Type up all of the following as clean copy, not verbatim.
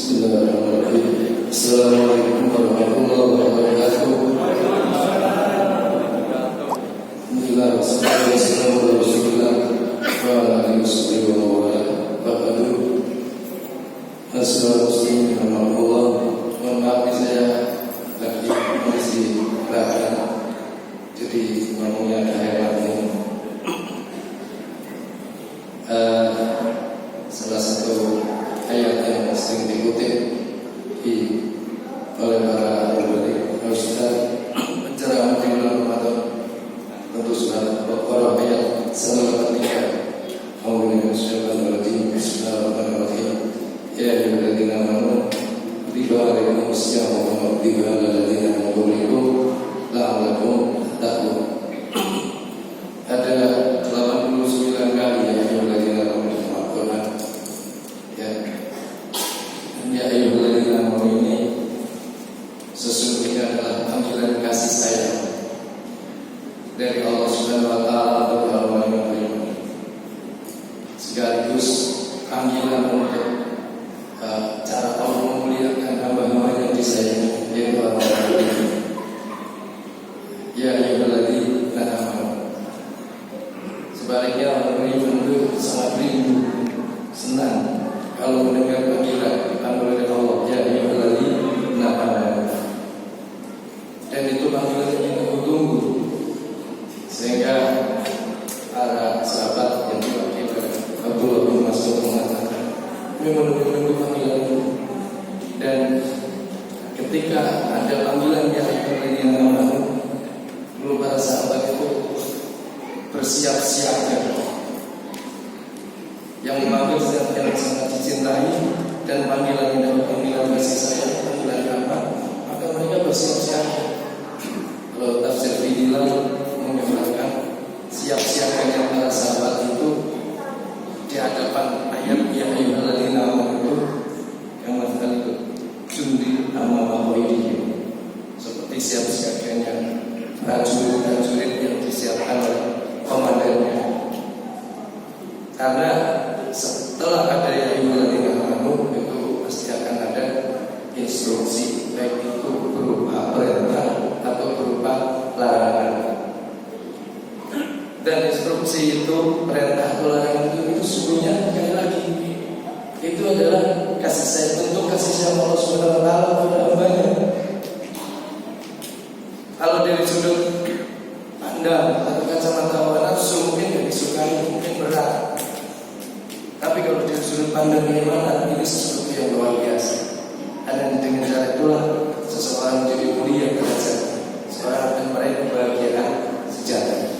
Bismillahirrahmanirrahim. Assalamualaikum warahmatullahi wabarakatuh. Alhamdulillah wassalatu wassalamu ala Rasulillah wa ala alihi wa wala ba'du. Assalamualaikum warahmatullahi wabarakatuh. Mohon maaf saya lagi mengisi bahan, jadi ngomongnya agak hebat ini. Salah satu ayat yang sering dikutip oleh para ulama Ustaz penceramah di bulan Ramadan tentu surat Al-Baqarah ayat 183. A'udzu billahi Bismillahirrahmanirrahim. Ya ayyuhalladzina amanu kutiba alaikumus syiyamu kama kutiba alal ladzina min qablikum la'allakum tattaqun. Ada 89 kali ya ayyuhalladzina amanu dalam Al-Qur'an. Ya ayyuhalladzina amanu ini sesungguhnya adalah panggilan kasih sayang dari Allah Subhanahu wa taala kepada orang yang beriman, sekaligus panggilan untuk cara Allah memuliakan hamba-hamba yang disayangi, yaitu orang-orang beriman. Ya ayyuhalladzina amanu. Sebaliknya orang beriman itu sangat rindu, senang kalau mendengar panggilan dari Allah, ya ayyuhalladzina amanu. Dan itu panggilan yang ditunggu-tunggu, sehingga para sahabat yang diwakilkan Abdullah bin Mas'ud mengatakan menunggu panggilan itu. Dan ketika ada panggilan ya ayyuhalladzina amanu, lalu para sahabat itu bersiap-siap yang memanggil zat yang sangat dicintai, dan panggilan ini adalah panggilan kasih sayang, panggilan apa? Maka mereka bersiap-siap. Kalau tafsir Bidilal mengatakan siap-siapnya para sahabat itu di hadapan ayat ya ayyuhalladzina amanu itu yang mengatakan itu jundi amama qaidihim, seperti siap-siapnya prajurit-prajurit yang disiapkan oleh komandannya. Karena setelah ada ya ayyuhalladzina amanu itu pasti akan ada instruksi, baik itu berupa perintah atau berupa larangan. Dan instruksi itu, perintah atau larangan itu sesungguhnya sekali lagi itu adalah kasih sayang, bentuk kasih sayang Allah Subhanahu wa taala kepada hambanya. Kalau dari sudut pandang atau kacamata nafsu mungkin tidak disukai, mungkin berat. Tapi kalau dari sudut pandang iman, ini sesuatu yang luar biasa. Dan dengan cara itulah seseorang menjadi mulia derajat, seorang akan meraih kebahagiaan sejati.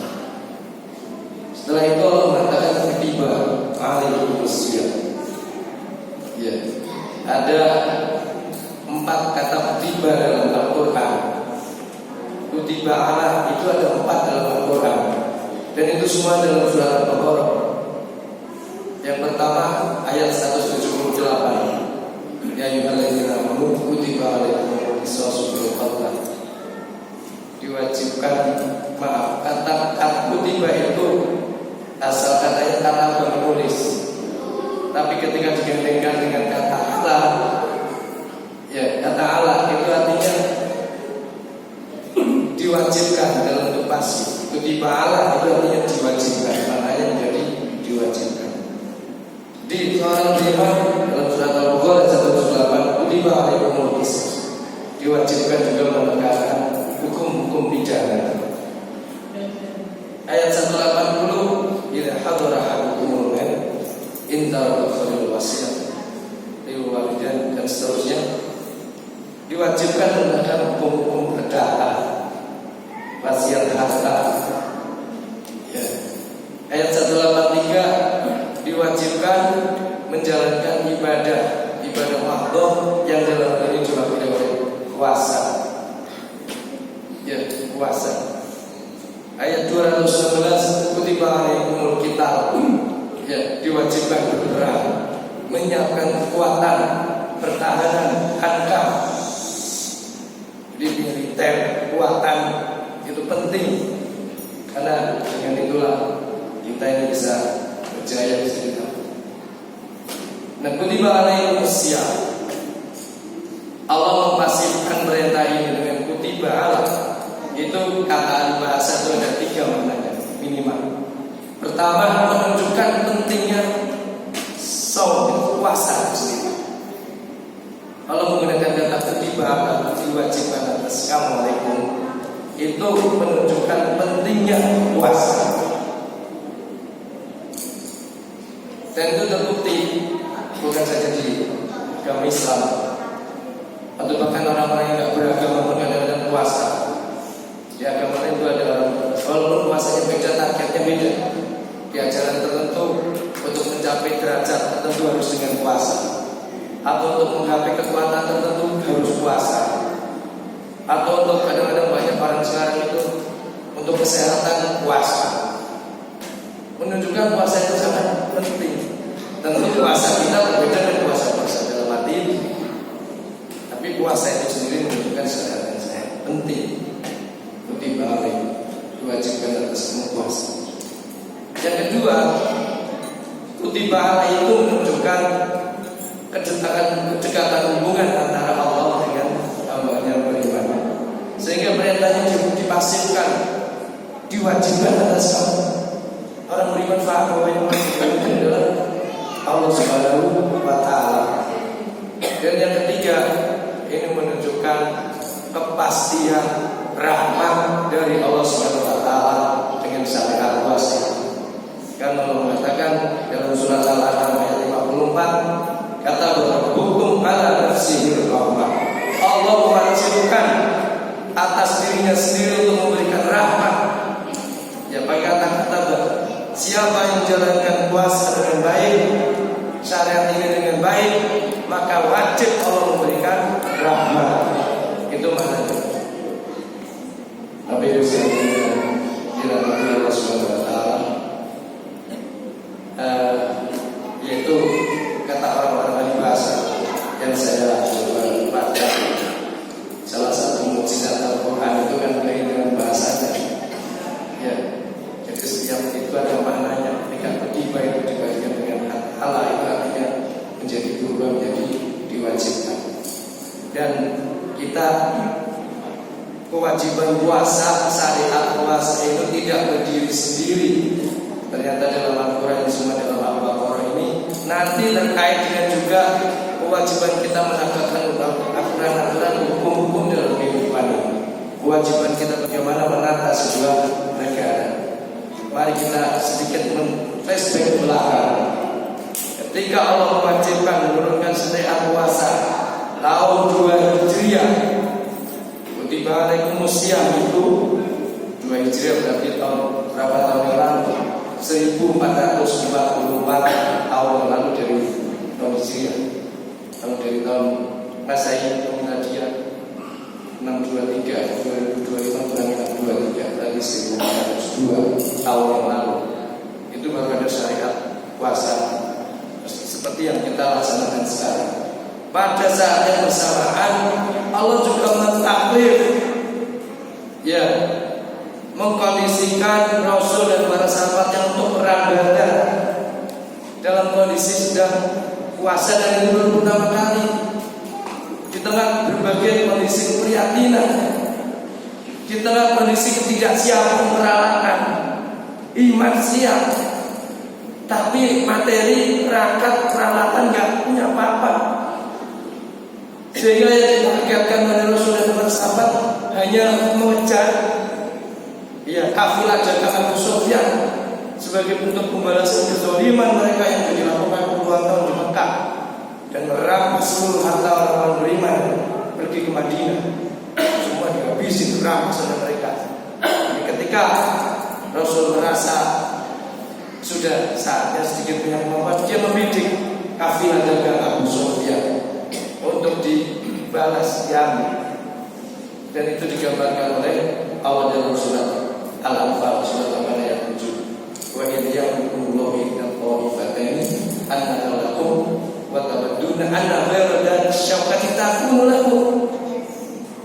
Setelah itu Allah mengatakan kutiba alaikumus syiyam. Ya, ada 4 kata kutiba dalam Al-Quran. Kutiba ala itu ada 4 dalam Al-Quran, dan itu semua dalam surat Al-Baqarah. Yang pertama ayat 178. Ya ayyuhalladzina amanu kutiba alaikumus qisasu fil qatl. Diwajibkan, maaf, kata kutiba itu asal katanya kata penulis, tapi ketika digandengkan dengan kata ala, ya kata ala itu artinya diwajibkan dalam bentuk pasif. Kutiba ala itu artinya diwajibkan, maknanya menjadi diwajibkan. Di surah Al-Baqarah dalam surat Al-Baqarah 108 kutiba alaikumul qisas, diwajibkan juga menegakkan hukum-hukum pidana. Ayat 180 idza hadara ahadukumul maut in taraka khairul wasiyah lil walidain, dan seterusnya. Diwajibkan menegakkan hukum-hukum perdata, wasiat harta. Ya. Ayat 183 diwajibkan menjalankan ibadah mahdoh yang dalam ini diwakili oleh puasa. Ya, puasa. Ayat 211 kutiba alaikumul qital. Ya, diwajibkan berperang, menyiapkan kekuatan pertahanan hankam. Di militer, kekuatan itu penting, karena dengan itulah kita ini bisa berjaya di sini. Nah, kutiba alaikumus syiyam kutiba ala. Itu kata bahasa itu ada 3 maknanya minimal. Pertama, menunjukkan pentingnya shaum, puasa sendiri. Kalau menggunakan kata kutiba ala, diwajibkan atas kamu, itu menunjukkan pentingnya puasa. Dan itu terbukti bukan saja di agama Islam, atau bahkan orang-orang yang tidak beragama pun kadang-kadang puasa. Di agama lain itu ada, walaupun puasanya beda, targetnya beda. Di ajaran tertentu untuk mencapai derajat tertentu harus dengan puasa, atau untuk menggapai kekuatan tertentu harus puasa, atau untuk kadang-kadang banyak orang sekarang itu untuk kesehatan puasa. Menunjukkan puasa itu sangat penting. Tentu puasa kita berbeda dengan puasa dalam hati, tapi puasa itu sendiri menunjukkan kesehatan saya penting. Kutiba alaihim, diwajibkan atas semua puasa. Yang kedua, kutiba alaihim itu menunjukkan kedekatan hubungan antara Allah dengan hamba-Nya beriman. Sehingga perintahnya dipasifkan, diwajibkan atas kamu. Orang beriman paham bahwa yang diwajibkan adalah Allah Subhanahu wa Ta'ala. Dan yang ketiga, ini menunjukkan kepastian rahmat dari Allah Subhanahu wa Ta'ala dengan syariat puasa. Karena Allah mengatakan dalam surat Al-An'am ayat 54, kata berhukum ala nafsihi rahmah. Allah mewajibkan atas dirinya sendiri untuk memberikan rahmat. Ya, pakai kata-kata, siapa yang menjalankan puasa dengan baik, syariat ini dengan baik, maka wajib Allah memberikan rahmat. Itu maknanya. Tapi itu dirahmati Allah Subhanahu wa Ta'ala, yaitu kata orang-orang ahli bahasa yang saya coba baca. Salah satu mukjizat Al-Quran itu kan dengan bahasanya. Ya, jadi setiap itu ada maknanya. Ketika kutiba itu dibandingkan dengan Allah, itu artinya menjadi berubah menjadi diwajibkan. Dan kita kewajiban puasa, syariat puasa itu tidak berdiri sendiri. Ternyata dalam Al-Quran semua dalam Al-Baqarah ini nanti terkait dengan juga kewajiban kita menegakkan aturan-aturan hukum-hukum dalam kehidupan ini. Kewajiban kita bagaimana menata sebuah negara. Mari kita sedikit flashback ke belakang. Ketika Allah mewajibkan menurunkan syariat puasa tahun 2 Hijriah, kutiba alaikumusiyam itu 2 Hijriah berarti tahun berapa tahun yang lalu? 1444 tahun yang lalu dari tahun Hijriah. Kalau dari tahun Masehi Miladiah 623 2025 kurang 623 berarti 1402 tahun yang lalu. Itu baru ada syariat puasa seperti yang kita laksanakan sekarang. Pada saat yang bersamaan Allah juga mentaklif, ya, mengkondisikan Rasul dan para sahabat yang untuk perang Badar dalam kondisi sedang puasa dan itu baru pertama kali. Di tengah berbagai kondisi keprihatinan, di tengah kondisi ketidaksiapan peralatan, iman siap, tapi materi perangkat peralatan nggak punya apa-apa. Sehingga yang ditargetkan oleh Rasul dan para sahabat hanya mengejar, ya, kafilah jaga Abu Sufyan sebagai bentuk pembalasan kezaliman mereka yang dilakukan puluhan tahun di Mekah dan merampas seluruh harta orang-orang beriman pergi ke Madinah. Semua dihabisi, dirampas oleh mereka. Jadi ketika Rasul merasa sudah saatnya sedikit punya kemampuan, dia membidik kafilah dagang Abu Sufyan untuk dibalas, diambil. Dan itu digambarkan oleh Allah dalam surat Al-Anfal surat ayat 7. Wa idh ya'murullahu ila qawifataini anna lakum wa tabadduna anna ghayra dan syauqati takunu lakum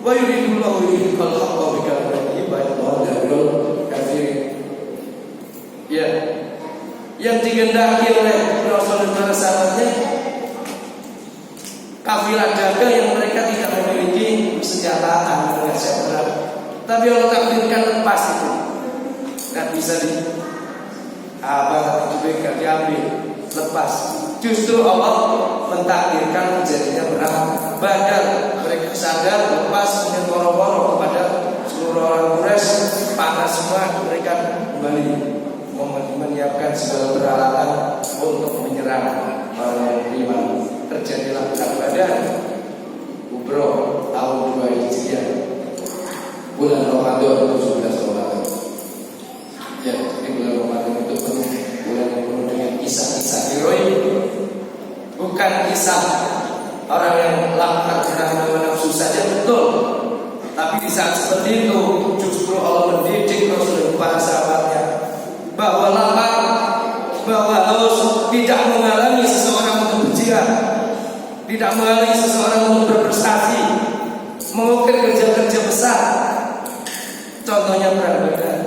wa yuridullahu yuhiqqal haqqa bi kalimatihi wa yadhharu al kafirin. Ya, yang digendaki oleh Rasul dan para sahabatnya kafilah dagang yang mereka tidak memiliki memiliki senjataan menghadapi perang. Tapi Allah takdirkan lepas itu, nggak bisa gak diambil, lepas. Justru Allah mentakdirkan terjadinya perang Badar. Mereka sadar lepas punya boro-boro kepada seluruh orang Quraisy, panas semua, mereka kembali menyiapkan segala peralatan untuk menyerang orang yang beriman. Terjadilah perang Badar, Kubro tahun 2 Hijriah, bulan Ramadan 17 Ramadan. Ya, jadi bulan Ramadan itu bulan yang penuh dengan kisah-kisah heroik, bukan kisah orang yang lapar karena hawa nafsu saja, betul. Tapi di saat seperti itu justru Allah mendidik Rasul dan para sahabatnya bahwa lapar, bahwa haus tidak menghalangi seseorang untuk berjihad, tidak menghalangi seseorang untuk berprestasi, mengukir kerja-kerja besar. Contohnya perang Badar,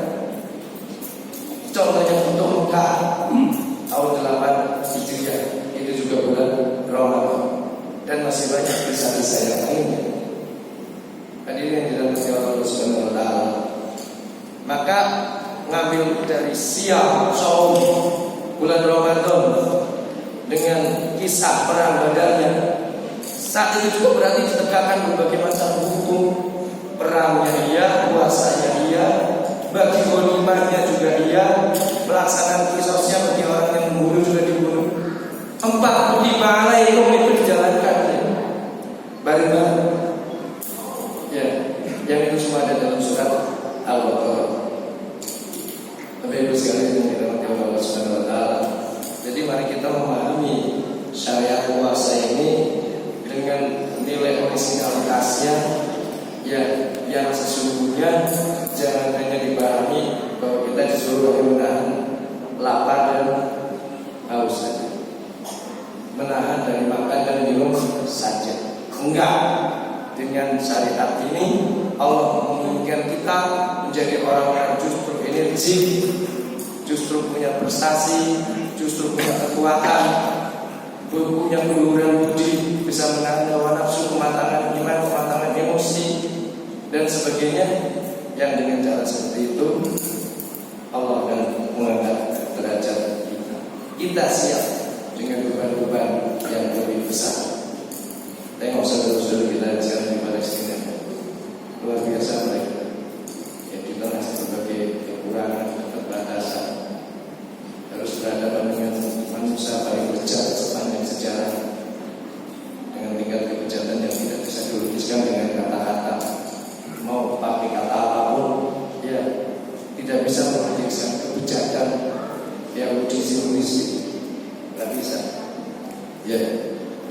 contohnya untuk Mekah tahun 8 Hijriah, itu juga bulan Ramadan, dan masih banyak kisah-kisah yang lainnya. Hadirin yang dirahmati Allah Subhanahu wa taala. Maka ngambil dari siang saum bulan Ramadan dengan kisah perang Badarnya, saat itu juga berarti ditegakkan berbagai macam hukum. Perangnya iya, puasanya iya, bagi ghanimahnya juga iya, pelaksanaan qisasnya bagi orang yang membunuh juga dibunuh. 45 itu dijalankan ya. Bareng-bareng. Ya, yang itu semua ada dalam surat Al-Baqarah. Bapak Ibu sekalian yang dirahmati Allah Subhanahu wa taala. Jadi mari kita memahami syariat puasa ini dengan nilai originalitasnya, ya, yang sesungguhnya. Jangan hanya dipahami bahwa kita disuruh menahan lapar dan haus saja, menahan dari makan dan minum saja. Enggak. Dengan syariat ini Allah menginginkan kita menjadi orang yang justru energi, justru punya prestasi, justru punya kekuatan, punya keluhuran budi, bisa menahan hawa nafsu, kematangan iman, kematangan emosi dan sebagainya. Yang dengan cara seperti itu Allah akan mengangkat derajat kita. Kita siap dengan beban-beban yang lebih besar. Tengok saudara-saudara kita sekarang di Palestina, luar biasa mereka. Ya, kita masih berbagai kekurangan, keterbatasan, harus berhadapan dengan manusia paling bejat sepanjang sejarah, dengan tingkat kebejatan yang tidak bisa dilukiskan dengan kata-kata. Mau pakai kata apapun, ya tidak bisa melukiskan kebejatan Yahudi Zionis, tidak bisa. Ya,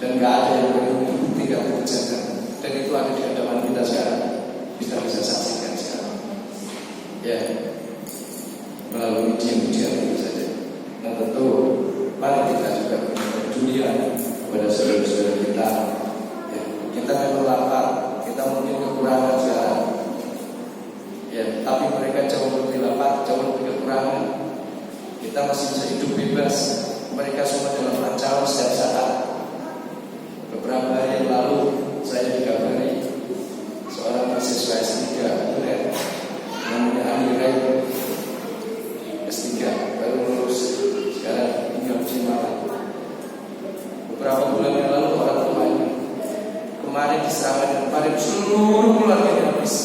dan nggak ada yang berhubung tingkat kebejatan. Dan itu ada di hadapan kita sekarang. Kita bisa saksikan sekarang. Ya, melalui media itu saja. Nah tentu, mari kita juga berdunia kepada saudara-saudara kita. Ya, kita memang lapar, kita mungkin kekurangan sekarang. Ya, tapi mereka jauh lebih lapar, jauh lebih kekurangan. Kita masih bisa hidup bebas. Mereka semua dalam ancaman setiap saat. Beberapa hari yang lalu saya dikabari seorang mahasiswa S3 UNER namanya Amir Rai, S3 baru lulus, sekarang tinggal di Malang. Beberapa bulan yang lalu orang tuanya kemarin diserang dan kemarin seluruh keluarganya habis,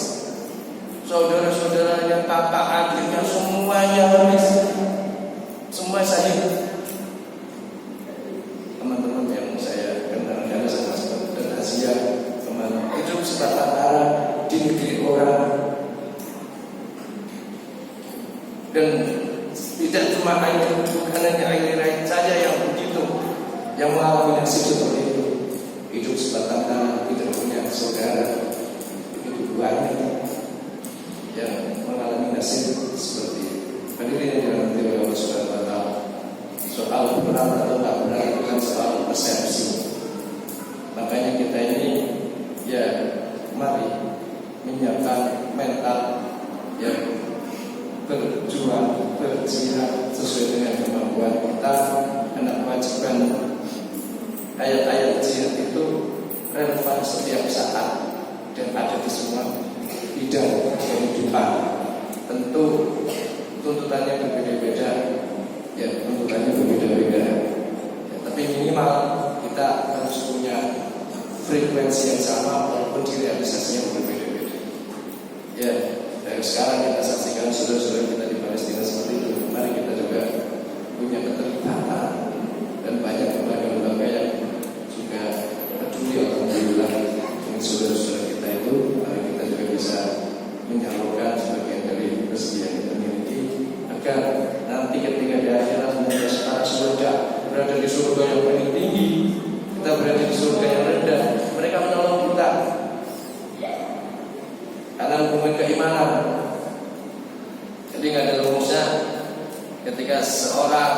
saudara-saudaranya, kakak adiknya semuanya habis, semua saya. Teman-teman yang saya kenal dari sama-sama dan Asia, teman hidup sebatang di negeri orang, dan tidak cuma air, bukan hanya air lain saja yang begitu, yang mengalami nasib seperti itu, hidup sebatang tanah, tidak punya saudara, begitu banyak yang mengalami nasib seperti itu. Hadirin yang dirahmati oleh Allah Subhanahu wa taala. Soal benar atau tak benar itu kan soal persepsi. Makanya kita ini ya mari menyiapkan mental ya, berjuang, berjihad sesuai dengan kemampuan kita. Karena kewajiban ayat-ayat jihad itu relevan setiap saat. dan ada di semua bidang kehidupan. Tentu tuntutannya berbeda-beda, ya tuntutannya berbeda-beda. Ya, tapi minimal kita harus punya frekuensi yang sama walaupun realisasinya berbeda-beda. Ya, dari sekarang kita saksikan saudara-saudara kita di Palestina seperti itu. Mari kita juga punya keterlibatan dan banyak lembaga-lembaga yang juga peduli alhamdulillah dengan saudara-saudara kita itu. Mari kita juga bisa menyalurkan sebagian dari rezeki yang kita miliki agar nanti ketika di akhirat para surga berada di surga yang paling tinggi, kita berada di surga yang rendah, mereka menolong kita karena hubungan keimanan. Jadi nggak ada rumusnya ketika seorang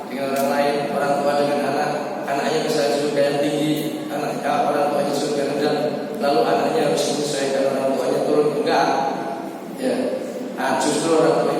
dengan orang lain, orang tua dengan anak, anaknya bisa di surga yang tinggi, orang tuanya surga rendah, lalu anaknya harus menyesuaikan orang tuanya turun, enggak. Ya, justru orang tua